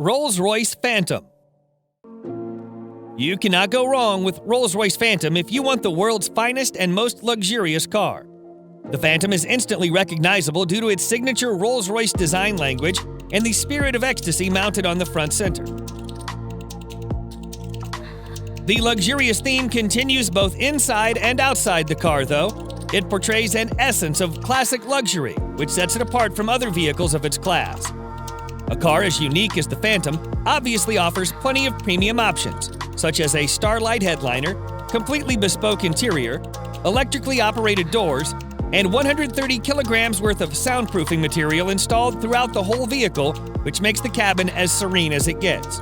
Rolls-Royce Phantom. You cannot go wrong with Rolls-Royce Phantom if you want the world's finest and most luxurious car. The Phantom is instantly recognizable due to its signature Rolls-Royce design language and the spirit of ecstasy mounted on the front center. The luxurious theme continues both inside and outside the car, though. It portrays an essence of classic luxury, which sets it apart from other vehicles of its class. A car as unique as the Phantom obviously offers plenty of premium options, such as a Starlight headliner, completely bespoke interior, electrically operated doors, and 130 kilograms worth of soundproofing material installed throughout the whole vehicle, which makes the cabin as serene as it gets.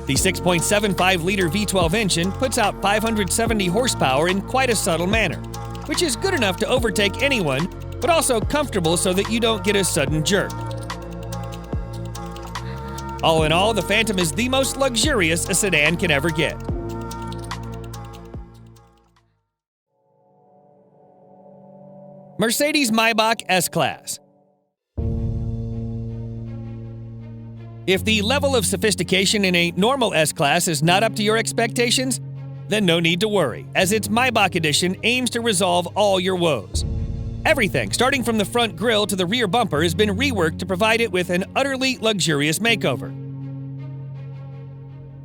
The 6.75-liter V12 engine puts out 570 horsepower in quite a subtle manner, which is good enough to overtake anyone, but also comfortable so that you don't get a sudden jerk. All in all, the Phantom is the most luxurious a sedan can ever get. Mercedes-Maybach S-Class. If the level of sophistication in a normal S-Class is not up to your expectations, then no need to worry, as its Maybach edition aims to resolve all your woes. Everything, starting from the front grille to the rear bumper, has been reworked to provide it with an utterly luxurious makeover.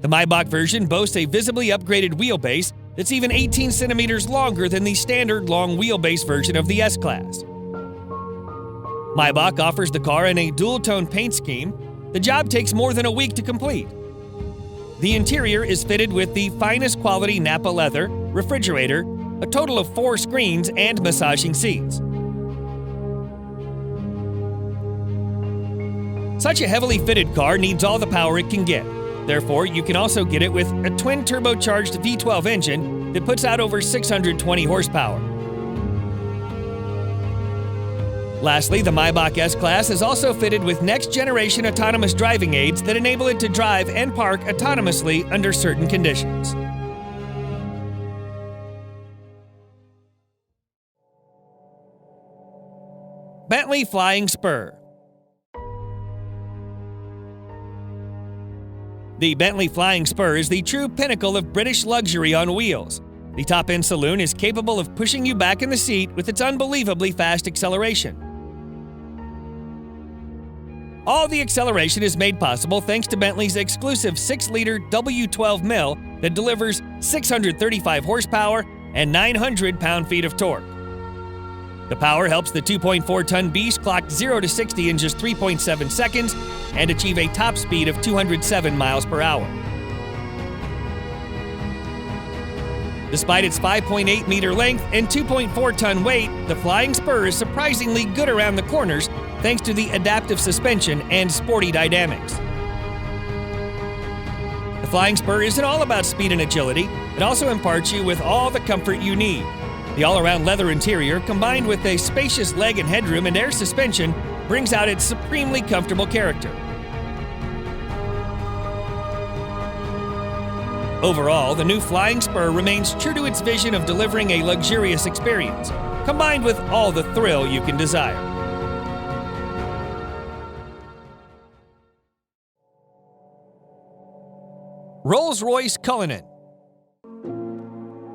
The Maybach version boasts a visibly upgraded wheelbase that's even 18 centimeters longer than the standard long wheelbase version of the S-Class. Maybach offers the car in a dual-tone paint scheme. The job takes more than a week to complete. The interior is fitted with the finest quality Nappa leather, refrigerator, a total of 4 screens, and massaging seats. Such a heavily fitted car needs all the power it can get. Therefore, you can also get it with a twin-turbocharged V12 engine that puts out over 620 horsepower. Lastly, the Maybach S-Class is also fitted with next-generation autonomous driving aids that enable it to drive and park autonomously under certain conditions. Bentley Flying Spur. The Bentley Flying Spur is the true pinnacle of British luxury on wheels. The top-end saloon is capable of pushing you back in the seat with its unbelievably fast acceleration. All the acceleration is made possible thanks to Bentley's exclusive 6-liter W12 that delivers 635 horsepower and 900 pound-feet of torque. The power helps the 2.4-ton beast clock 0 to 60 in just 3.7 seconds and achieve a top speed of 207 miles per hour. Despite its 5.8-meter length and 2.4-ton weight, the Flying Spur is surprisingly good around the corners thanks to the adaptive suspension and sporty dynamics. The Flying Spur isn't all about speed and agility, it also imparts you with all the comfort you need. The all-around leather interior, combined with a spacious leg and headroom and air suspension, brings out its supremely comfortable character. Overall, the new Flying Spur remains true to its vision of delivering a luxurious experience, combined with all the thrill you can desire. Rolls-Royce Cullinan.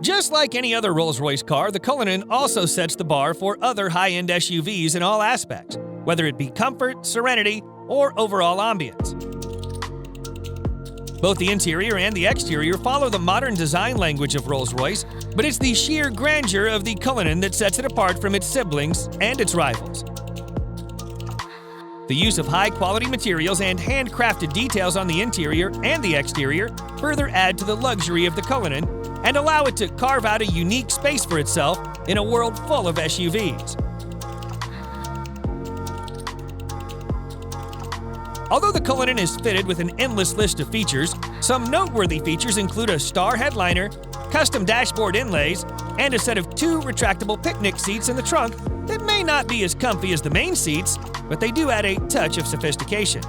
Just like any other Rolls-Royce car, the Cullinan also sets the bar for other high-end SUVs in all aspects, whether it be comfort, serenity, or overall ambience. Both the interior and the exterior follow the modern design language of Rolls-Royce, but it's the sheer grandeur of the Cullinan that sets it apart from its siblings and its rivals. The use of high-quality materials and handcrafted details on the interior and the exterior further add to the luxury of the Cullinan and allow it to carve out a unique space for itself in a world full of SUVs. Although the Cullinan is fitted with an endless list of features, some noteworthy features include a star headliner, custom dashboard inlays, and a set of 2 retractable picnic seats in the trunk that may not be as comfy as the main seats, but they do add a touch of sophistication.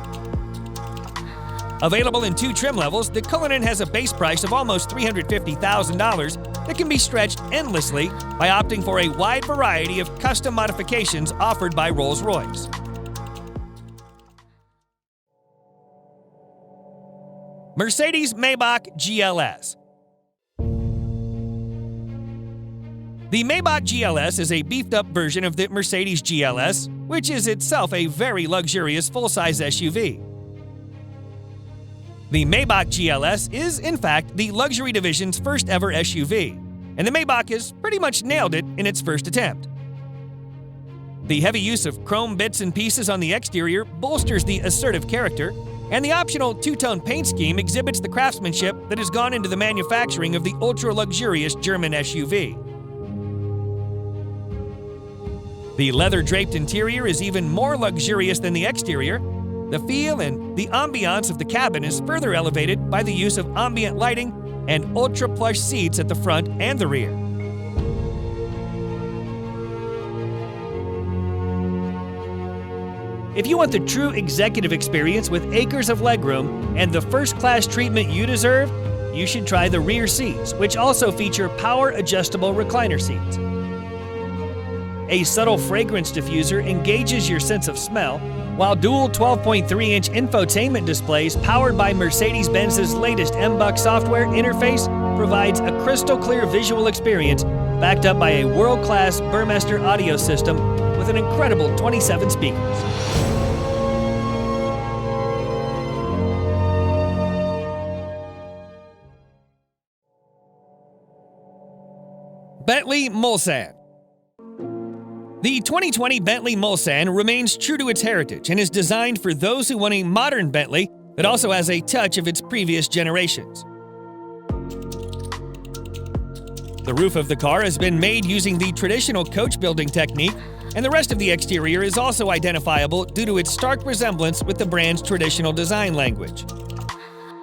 Available in 2 trim levels, the Cullinan has a base price of almost $350,000 that can be stretched endlessly by opting for a wide variety of custom modifications offered by Rolls-Royce. Mercedes-Maybach GLS. The Maybach GLS is a beefed-up version of the Mercedes GLS, which is itself a very luxurious full-size SUV. The Maybach GLS is, in fact, the luxury division's first-ever SUV, and the Maybach has pretty much nailed it in its first attempt. The heavy use of chrome bits and pieces on the exterior bolsters the assertive character, and the optional two-tone paint scheme exhibits the craftsmanship that has gone into the manufacturing of the ultra-luxurious German SUV. The leather-draped interior is even more luxurious than the exterior. The feel and the ambiance of the cabin is further elevated by the use of ambient lighting and ultra-plush seats at the front and the rear. If you want the true executive experience with acres of legroom and the first-class treatment you deserve, you should try the rear seats, which also feature power-adjustable recliner seats. A subtle fragrance diffuser engages your sense of smell, while dual 12.3-inch infotainment displays powered by Mercedes-Benz's latest MBUX software interface provides a crystal-clear visual experience backed up by a world-class Burmester audio system with an incredible 27 speakers. Bentley Mulsanne. The 2020 Bentley Mulsanne remains true to its heritage and is designed for those who want a modern Bentley that also has a touch of its previous generations. The roof of the car has been made using the traditional coach building technique, and the rest of the exterior is also identifiable due to its stark resemblance with the brand's traditional design language.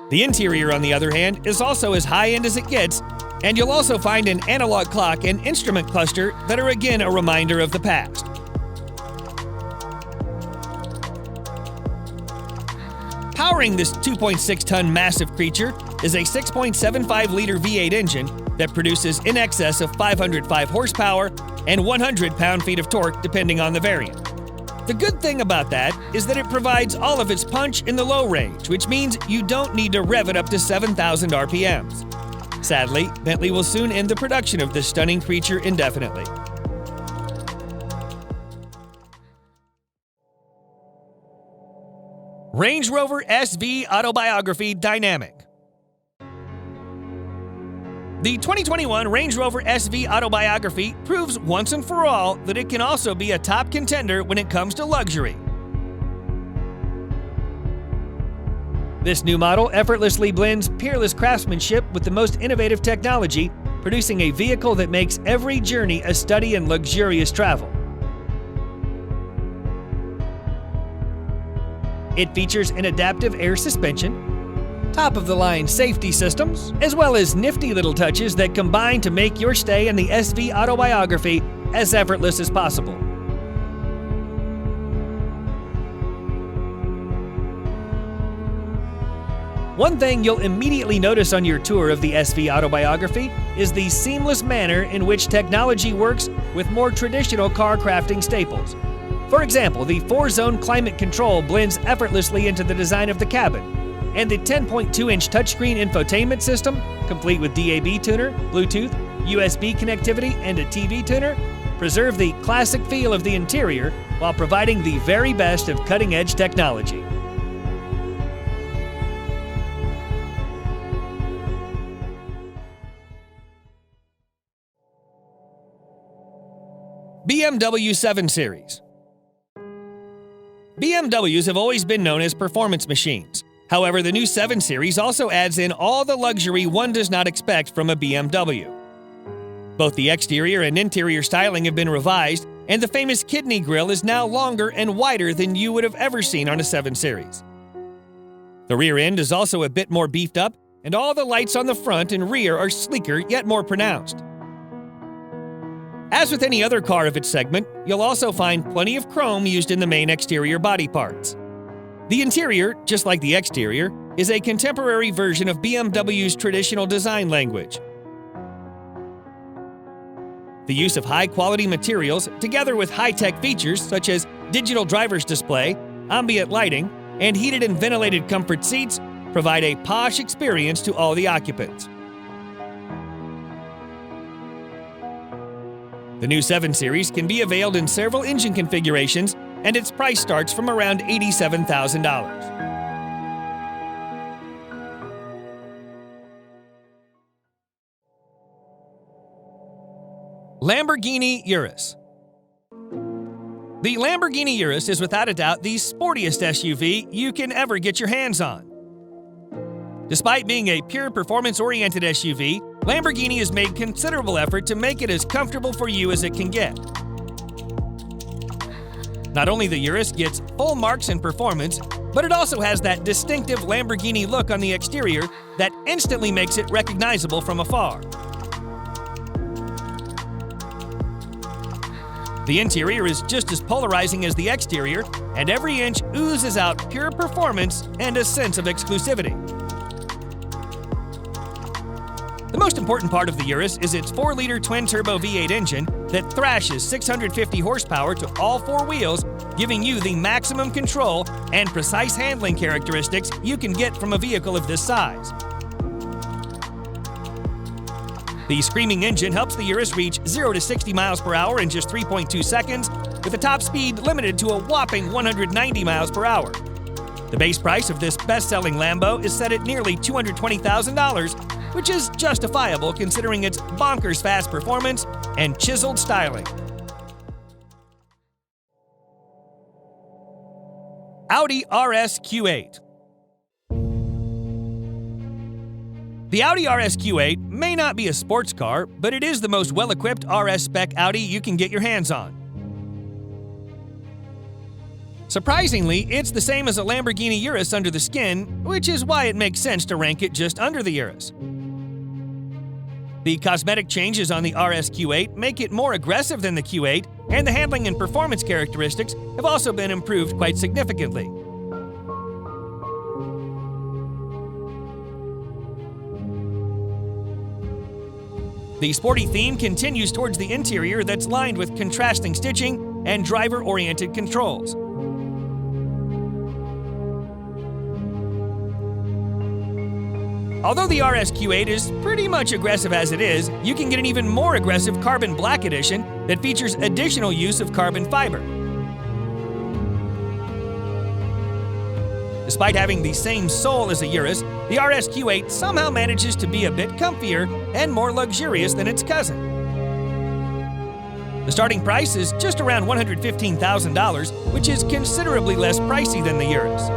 The interior, on the other hand, is also as high-end as it gets, and you'll also find an analog clock and instrument cluster that are again a reminder of the past. Powering this 2.6-ton massive creature is a 6.75-liter V8 engine that produces in excess of 505 horsepower and 100 pound-feet of torque depending on the variant. The good thing about that is that it provides all of its punch in the low range, which means you don't need to rev it up to 7,000 RPMs. Sadly, Bentley will soon end the production of this stunning creature indefinitely. Range Rover SV Autobiography Dynamic. The 2021 Range Rover SV Autobiography proves once and for all that it can also be a top contender when it comes to luxury. This new model effortlessly blends peerless craftsmanship with the most innovative technology, producing a vehicle that makes every journey a study in luxurious travel. It features an adaptive air suspension, top-of-the-line safety systems, as well as nifty little touches that combine to make your stay in the SV Autobiography as effortless as possible. One thing you'll immediately notice on your tour of the SV Autobiography is the seamless manner in which technology works with more traditional car crafting staples. For example, the 4-zone climate control blends effortlessly into the design of the cabin, and the 10.2-inch touchscreen infotainment system, complete with DAB tuner, Bluetooth, USB connectivity, and a TV tuner, preserve the classic feel of the interior while providing the very best of cutting-edge technology. BMW 7 Series. BMWs have always been known as performance machines. However, the new 7 Series also adds in all the luxury one does not expect from a BMW. Both the exterior and interior styling have been revised, and the famous kidney grille is now longer and wider than you would have ever seen on a 7 Series. The rear end is also a bit more beefed up, and all the lights on the front and rear are sleeker yet more pronounced. As with any other car of its segment, you'll also find plenty of chrome used in the main exterior body parts. The interior, just like the exterior, is a contemporary version of BMW's traditional design language. The use of high-quality materials, together with high-tech features such as digital driver's display, ambient lighting, and heated and ventilated comfort seats, provide a posh experience to all the occupants. The new 7 Series can be availed in several engine configurations, and its price starts from around $87,000. Lamborghini Urus. The Lamborghini Urus is without a doubt the sportiest SUV you can ever get your hands on. Despite being a pure performance-oriented SUV, Lamborghini has made considerable effort to make it as comfortable for you as it can get. Not only the Urus gets full marks in performance, but it also has that distinctive Lamborghini look on the exterior that instantly makes it recognizable from afar. The interior is just as polarizing as the exterior, and every inch oozes out pure performance and a sense of exclusivity. The most important part of the Urus is its 4-liter twin-turbo V8 engine that thrashes 650 horsepower to all 4 wheels, giving you the maximum control and precise handling characteristics you can get from a vehicle of this size. The screaming engine helps the Urus reach 0 to 60 miles per hour in just 3.2 seconds, with the top speed limited to a whopping 190 miles per hour. The base price of this best-selling Lambo is set at nearly $220,000, which is justifiable considering its bonkers fast performance and chiseled styling. Audi RS Q8. The Audi RS Q8 may not be a sports car, but it is the most well-equipped RS spec Audi you can get your hands on. Surprisingly, it's the same as a Lamborghini Urus under the skin, which is why it makes sense to rank it just under the Urus. The cosmetic changes on the RS Q8 make it more aggressive than the Q8, and the handling and performance characteristics have also been improved quite significantly. The sporty theme continues towards the interior that's lined with contrasting stitching and driver-oriented controls. Although the RS Q8 is pretty much aggressive as it is, you can get an even more aggressive Carbon Black Edition that features additional use of carbon fiber. Despite having the same soul as a Urus, the RS Q8 somehow manages to be a bit comfier and more luxurious than its cousin. The starting price is just around $115,000, which is considerably less pricey than the Urus.